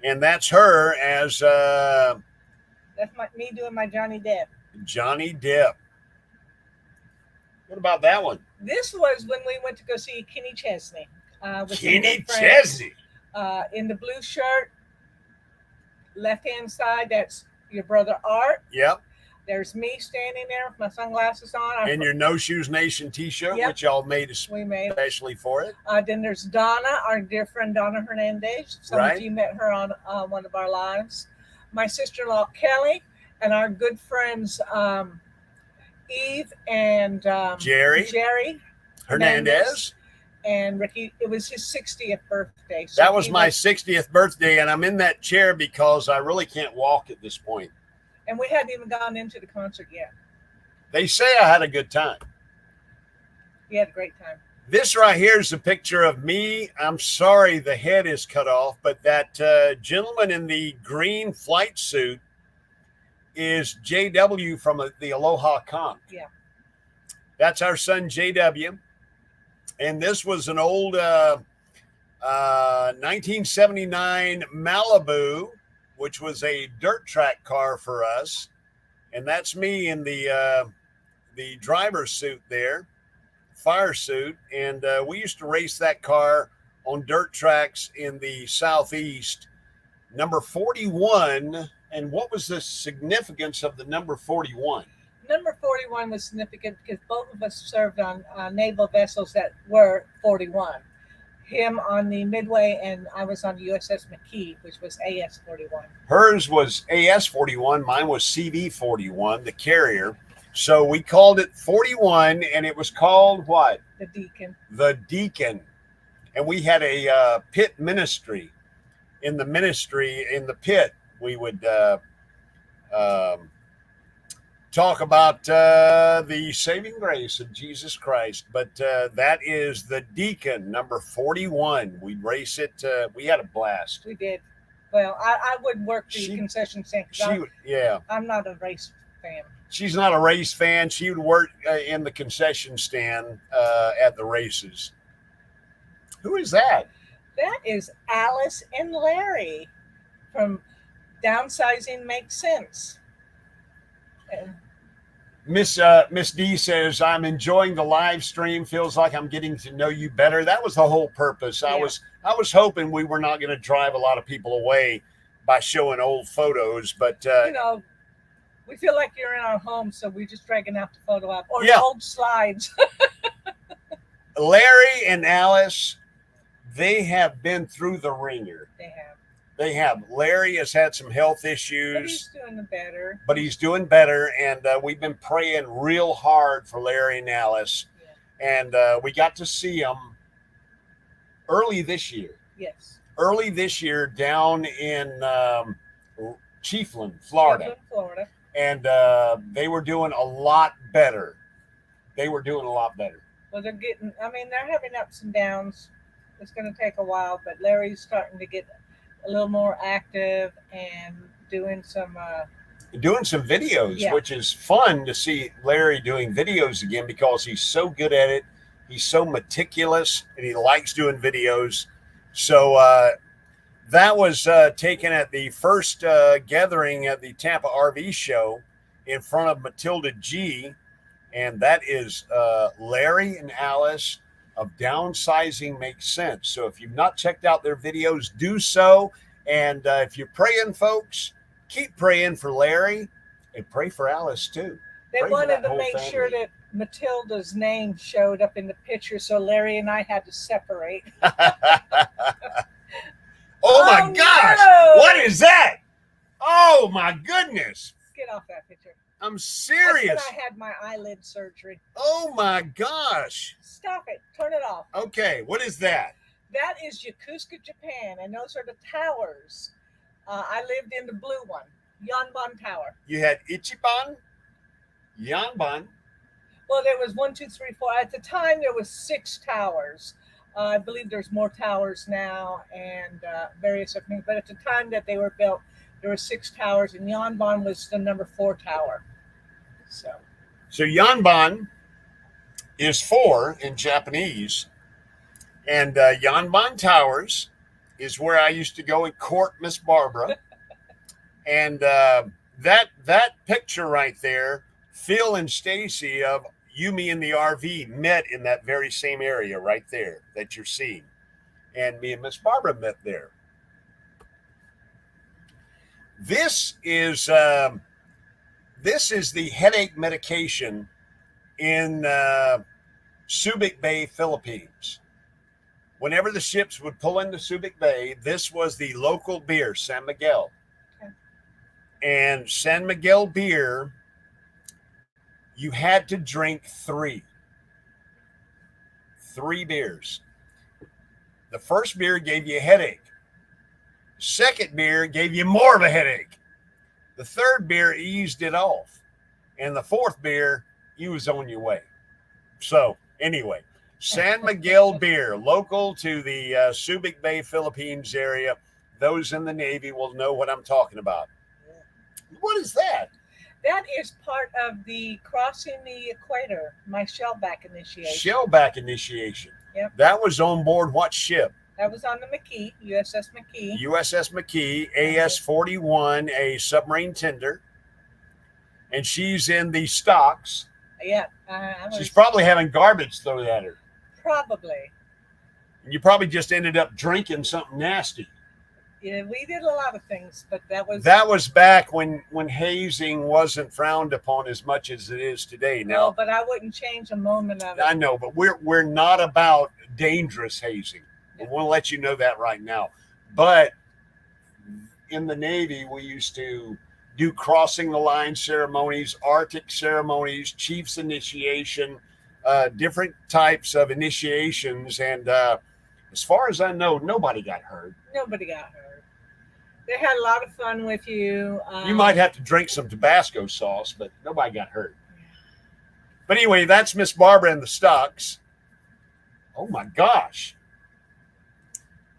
And that's her as that's me doing my Johnny Depp. Johnny Depp. What about that one? This was when we went to go see Kenny Chesney. Kenny Chesney. In the blue shirt, left-hand side, that's your brother Art. Yep. There's me standing there with my sunglasses on. And your No Shoes Nation t-shirt, Yep. which y'all made especially for it. Then there's Donna, our dear friend Donna Hernandez. Some of you met her on one of our lives. My sister-in-law Kelly, and our good friends Eve and Jerry Hernandez. And Ricky. It was his 60th birthday. So that was my 60th birthday, and I'm in that chair because I really can't walk at this point. And we hadn't even gone into the concert yet. They say I had a good time. You had a great time. This right here is a picture of me. I'm sorry the head is cut off, but that gentleman in the green flight suit is JW from the Aloha Conch. Yeah. That's our son, JW. And this was an old 1979 Malibu, which was a dirt track car for us. And that's me in the driver's suit there, fire suit. And we used to race that car on dirt tracks in the Southeast. Number 41. And what was the significance of the number 41? number 41 was significant because both of us served on naval vessels that were 41. Him on the Midway, and I was on the USS McKee, which was AS 41. Hers was AS 41. Mine was CV 41, the carrier. So we called it 41, and it was called what? The Deacon. The Deacon. And we had a pit ministry. In the pit, we would talk about the saving grace of Jesus Christ. But that is the Deacon, number 41. We'd race it. We had a blast. We did. Well, I would work the concession stand. I'm not a race fan. She's not a race fan. She would work in the concession stand at the races. Who is that? That is Alice and Larry from Downsizing Makes Sense. Miss D says, I'm enjoying the live stream. Feels like I'm getting to know you better. That was the whole purpose. Yeah. I was hoping we were not going to drive a lot of people away by showing old photos, but we feel like you're in our home, so we're just dragging out the photo app or the old slides. Larry and Alice, they have been through the ringer. They have. Larry has had some health issues. But he's doing better. And we've been praying real hard for Larry and Alice. Yeah. And we got to see them early this year. Yes. Early this year down in Chiefland, Florida. And they were doing a lot better. Well, they're having ups and downs. It's going to take a while, but Larry's starting to get a little more active and doing some videos, which is fun to see Larry doing videos again because he's so good at it. He's so meticulous and he likes doing videos. So that was taken at the first gathering at the Tampa RV show in front of Matilda G. And that is Larry and Alice of Downsizing Makes Sense. So if you've not checked out their videos, do so. And if you're praying, folks, keep praying for Larry and pray for Alice too. They wanted to make sure that Matilda's name showed up in the picture, so Larry and I had to separate. Oh my gosh! No! What is that? Oh my goodness! Get off that picture. I'm serious. That's when I had my eyelid surgery. Oh my gosh. Stop it. Turn it off. Okay, what is that? That is Yokosuka, Japan, and those are the towers. I lived in the blue one, Yanban Tower. You had Ichiban, Yanban. Well, there was 1, 2, 3, 4. At the time, there was 6 towers. I believe there's more towers now and various other things. But at the time that they were built, there were 6 towers, and Yanban was the number 4 tower. So Yanban is 4 in Japanese, and Yanban Towers is where I used to go and court Miss Barbara. And that picture right there, Phil and Stacy of You, Me, and the RV met in that very same area right there that you're seeing, and me and Miss Barbara met there. This is the headache medication in Subic Bay, Philippines. Whenever the ships would pull into Subic Bay, this was the local beer, San Miguel. Okay. And San Miguel beer, you had to drink 3 beers. The first beer gave you a headache. Second beer gave you more of a headache. The third beer eased it off. And the fourth beer, you was on your way. So anyway, San Miguel beer, local to the Subic Bay, Philippines area. Those in the Navy will know what I'm talking about. What is that? That is part of the crossing the equator, my shellback initiation. Shellback initiation. Yep. That was on board what ship? That was on the McKee, USS McKee. USS McKee, AS-41, a submarine tender. And she's in the stocks. Yeah. She's probably having garbage thrown at her. Probably. And you probably just ended up drinking something nasty. Yeah, we did a lot of things, but that was back when hazing wasn't frowned upon as much as it is today. Now, but I wouldn't change a moment of it. I know, but we're not about dangerous hazing. I want to let you know that right now. But in the Navy, we used to do crossing the line ceremonies, Arctic ceremonies, chief's initiation, different types of initiations, and as far as I know, nobody got hurt. Nobody got hurt. They had a lot of fun with you. You might have to drink some Tabasco sauce, but nobody got hurt. But anyway, that's Miss Barbara and the Stucks. Oh my gosh.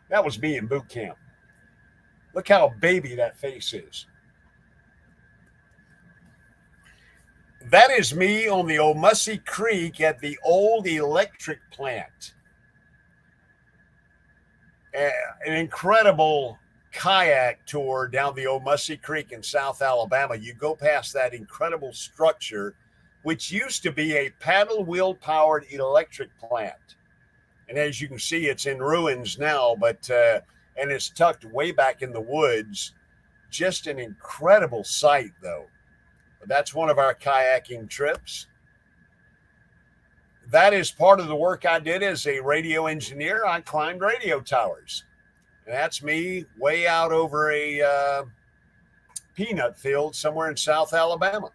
That was me in boot camp. Look how baby that face is. That is me on the Omussee Creek at the old electric plant. An incredible kayak tour down the Omussee Creek in South Alabama. You go past that incredible structure, which used to be a paddle wheel powered electric plant. And as you can see, it's in ruins now, but and it's tucked way back in the woods. Just an incredible sight, though. That's one of our kayaking trips. That is part of the work I did as a radio engineer. I climbed radio towers. And that's me way out over a peanut field somewhere in South Alabama.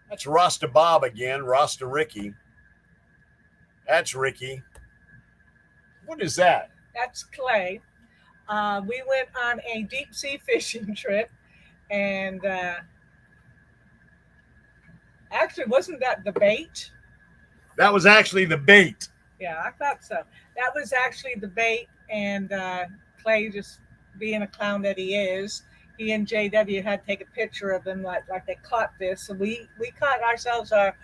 That's Rasta Bob again, Rasta Ricky. That's Ricky. What is that? That's Clay. We went on a deep sea fishing trip, and actually, wasn't that the bait? That was actually the bait. Yeah, I thought so. That was actually the bait, and Clay, just being a clown that he is, he and JW had to take a picture of him like they caught this. So we caught ourselves our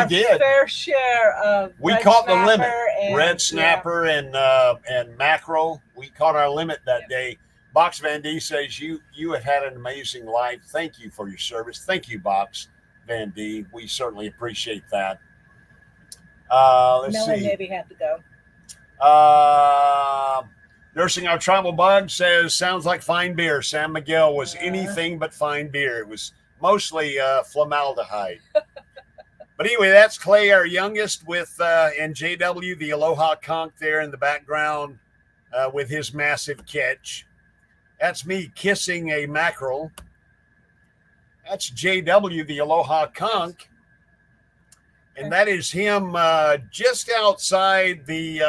fair share of caught the limit. Red snapper and mackerel. We caught our limit that day. Box Van D says you have had an amazing life. Thank you for your service. Thank you, Box Van D. We certainly appreciate that. Let's see. Maybe had to go. Nursing Our Tribal Bug says, sounds like fine beer. San Miguel was anything but fine beer. It was mostly formaldehyde. But anyway, that's Clay, our youngest, with and JW, the Aloha conch there in the background with his massive catch. That's me kissing a mackerel. That's JW, the Aloha conch. And that is him just outside the,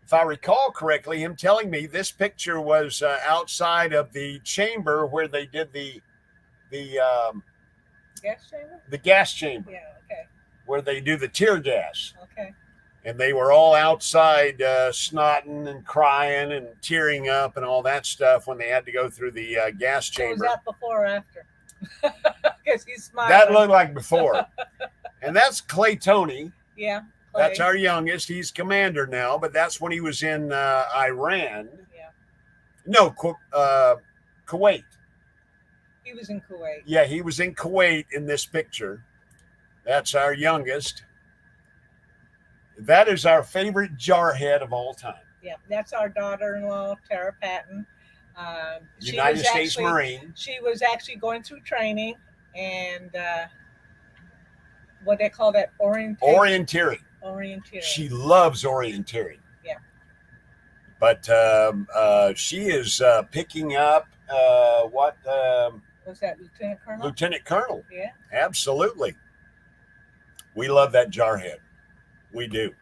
if I recall correctly, him telling me this picture was outside of the chamber where they did the gas chamber? The gas chamber. Yeah, okay. Where they do the tear gas. Okay. And they were all outside snotting and crying and tearing up and all that stuff when they had to go through the gas chamber. Was that before or after? Because he's smiling. That looked like before. And that's Clay Tony. Yeah. Clay. That's our youngest. He's commander now, but that's when he was in Iran. Yeah. No, Kuwait. He was in Kuwait. Yeah, he was in Kuwait in this picture. That's our youngest. That is our favorite jarhead of all time. Yeah, that's our daughter-in-law, Tara Patton. United States Marine. She was actually going through training and what they call that, orienteering. She loves orienteering. Yeah. But she is picking up what? Was that Lieutenant Colonel? Lieutenant Colonel. Yeah. Absolutely. We love that jarhead. We do.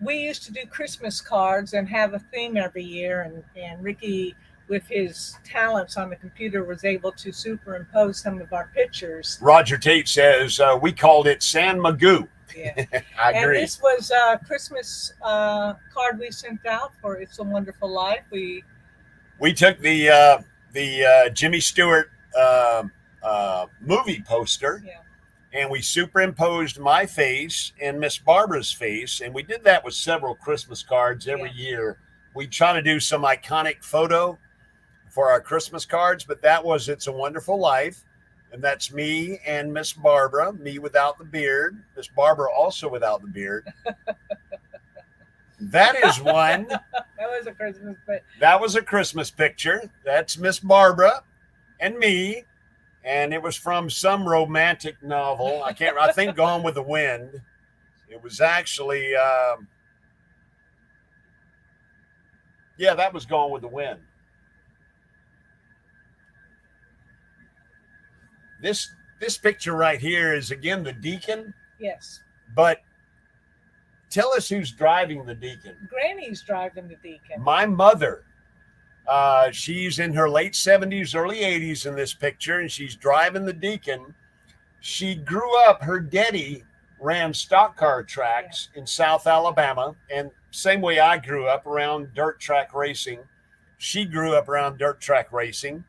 We used to do Christmas cards and have a theme every year, and Ricky, with his talents on the computer, was able to superimpose some of our pictures. Roger Tate says we called it San Magoo. Yeah. I agree. And this was a Christmas card we sent out for It's a Wonderful Life. We took the Jimmy Stewart movie poster. Yeah. And we superimposed my face and Miss Barbara's face. And we did that with several Christmas cards every year. We try to do some iconic photo for our Christmas cards, but that was It's a Wonderful Life. And that's me and Miss Barbara, me without the beard. Miss Barbara also without the beard. That is one. That was a Christmas picture. That was a Christmas picture. That's Miss Barbara and me. And it was from some romantic novel. I think Gone with the Wind. It was actually, yeah, that was Gone with the Wind. This picture right here is, again, the Deacon. Yes. But tell us who's driving the Deacon. Granny's driving the Deacon. My mother. She's in her late 70s, early 80s in this picture, and she's driving the Deacon. She grew up, her daddy ran stock car tracks in South Alabama, and same way I grew up around dirt track racing. She grew up around dirt track racing,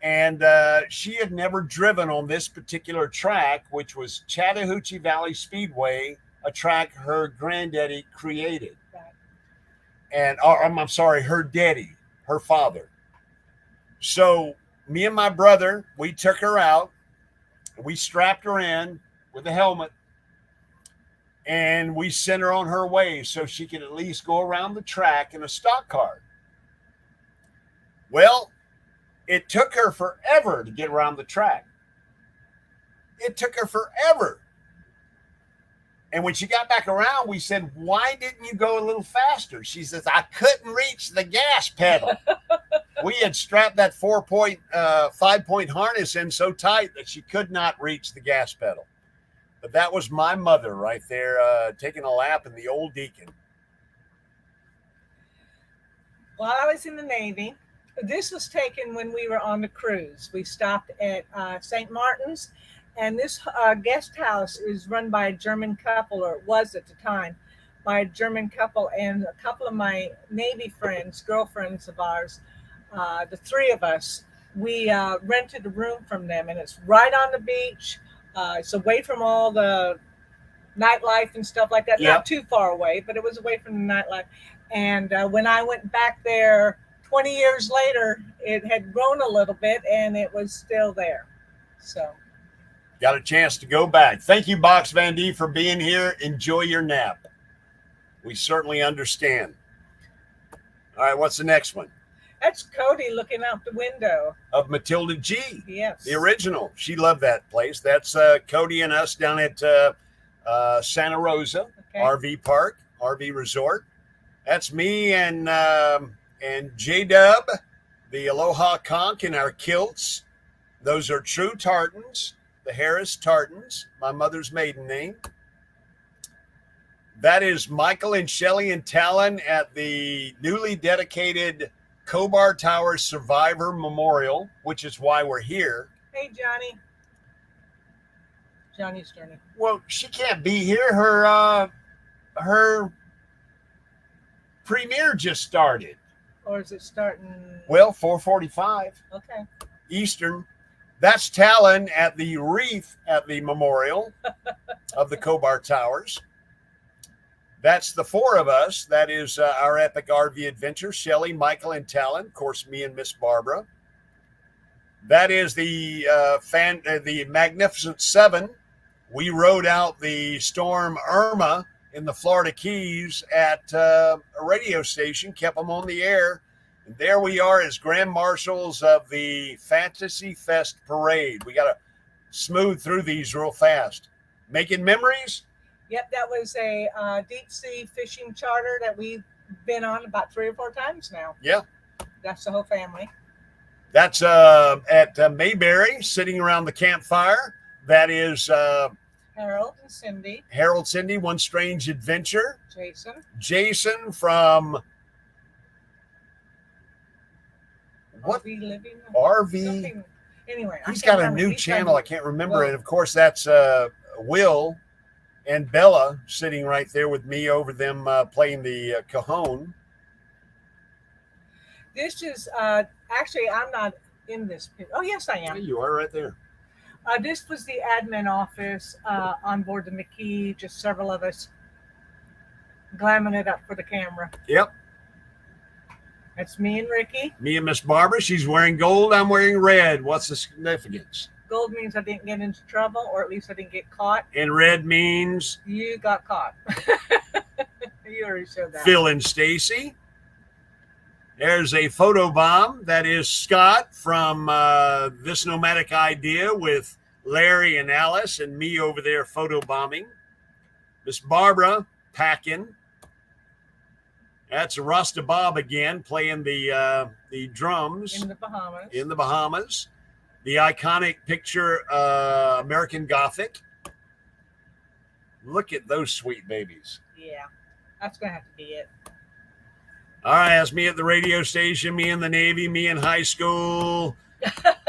and she had never driven on this particular track, which was Chattahoochee Valley Speedway, a track her granddaddy created. Right. And I'm sorry, her daddy, her father. So me and my brother, we took her out, we strapped her in with a helmet, and we sent her on her way so she could at least go around the track in a stock car. Well, it took her forever to get around the track. It took her forever. And when she got back around, we said, why didn't you go a little faster? She says, I couldn't reach the gas pedal. We had strapped that 5-point harness in so tight that she could not reach the gas pedal. But that was my mother right there, taking a lap in the old Deacon. While I was in the Navy, this was taken when we were on the cruise. We stopped at St. Martin's. And this guest house is run by a German couple, or it was at the time, by a German couple. And a couple of my Navy friends, girlfriends of ours, the three of us, we rented a room from them. And it's right on the beach. It's away from all the nightlife and stuff like that. Yep. Not too far away, but it was away from the nightlife. And when I went back there 20 years later, it had grown a little bit and it was still there. So. Got a chance to go back. Thank you, Box Van D, for being here. Enjoy your nap. We certainly understand. All right, what's the next one? That's Cody looking out the window. Of Matilda G. Yes. The original. She loved that place. That's Cody and us down at Santa Rosa, okay. RV Park, RV Resort. That's me and J-Dub, the Aloha Conch in our kilts. Those are true tartans. The Harris Tartans, my mother's maiden name. That is Michael and Shelley and Talon at the newly dedicated Cobar Tower Survivor Memorial, which is why we're here. Hey, Johnny. Johnny's turning. Well, she can't be here. Her premiere just started. Or is it starting? Well, 4:45. Okay. Eastern. That's Talon at the reef at the memorial of the Cobar Towers. That's the four of us. That is our epic RV adventure. Shelley, Michael, and Talon. Of course, me and Miss Barbara. That is the Magnificent Seven. We rode out the storm Irma in the Florida Keys at a radio station, kept them on the air. And there we are as Grand Marshals of the Fantasy Fest Parade. We got to smooth through these real fast. Making memories? Yep, that was a deep sea fishing charter that we've been on about 3 or 4 times now. Yeah. That's the whole family. That's at Mayberry, sitting around the campfire. That is Harold and Cindy. Harold, Cindy, One Strange Adventure. Jason. Jason from... What? RV Living? RV. Something. Anyway. He's got a new channel. I can't remember. And of course, that's Will and Bella sitting right there with me over them playing the cajon. This is actually, I'm not in this. Oh, yes, I am. Yeah, you are right there. This was the admin office on board the McKee, just several of us glamming it up for the camera. Yep. That's me and Ricky. Me and Miss Barbara. She's wearing gold. I'm wearing red. What's the significance? Gold means I didn't get into trouble, or at least I didn't get caught. And red means? You got caught. You already showed that. Phil and Stacy. There's a photo bomb. That is Scott from This Nomadic Idea with Larry and Alice and me over there photo bombing. Miss Barbara packing. That's Rasta Bob again playing the drums. In the Bahamas. In the Bahamas. The iconic picture, American Gothic. Look at those sweet babies. Yeah, that's going to have to be it. All right, that's me at the radio station, me in the Navy, me in high school.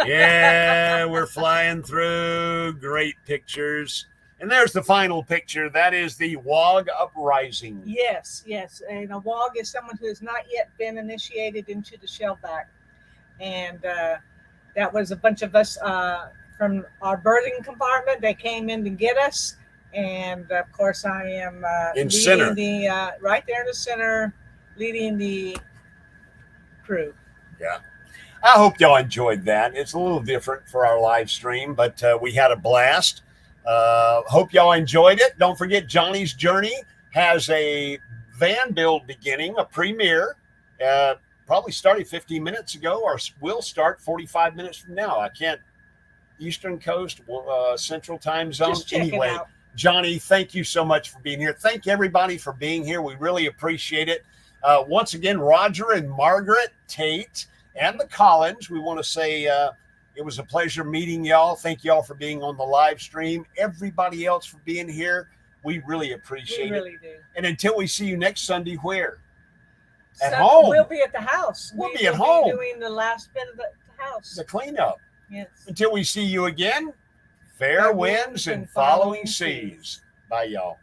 Yeah, we're flying through. Great pictures. And there's the final picture. That is the WOG Uprising. Yes, yes. And a WOG is someone who has not yet been initiated into the shellback. And that was a bunch of us from our berthing compartment. They came in to get us. And, of course, I am in center. Right there in the center, leading the crew. Yeah. I hope y'all enjoyed that. It's a little different for our live stream, but we had a blast. Hope y'all enjoyed it. Don't forget, Jonnie's Journey has a van build beginning, a premiere. Probably started 15 minutes ago, or will start 45 minutes from now. I can't. Eastern Coast, Central Time Zone. Just check anyway, it out. Jonnie, thank you so much for being here. Thank everybody for being here. We really appreciate it. Once again, Roger and Margaret, Tate, and the Collins, we want to say it was a pleasure meeting y'all. Thank y'all for being on the live stream. Everybody else for being here. We really appreciate it. We really do. And until we see you next Sunday, where? At home. We'll be at the house. We'll be at home. Doing the last bit of the house. The cleanup. Yes. Until we see you again, fair winds and following seas. Bye, y'all.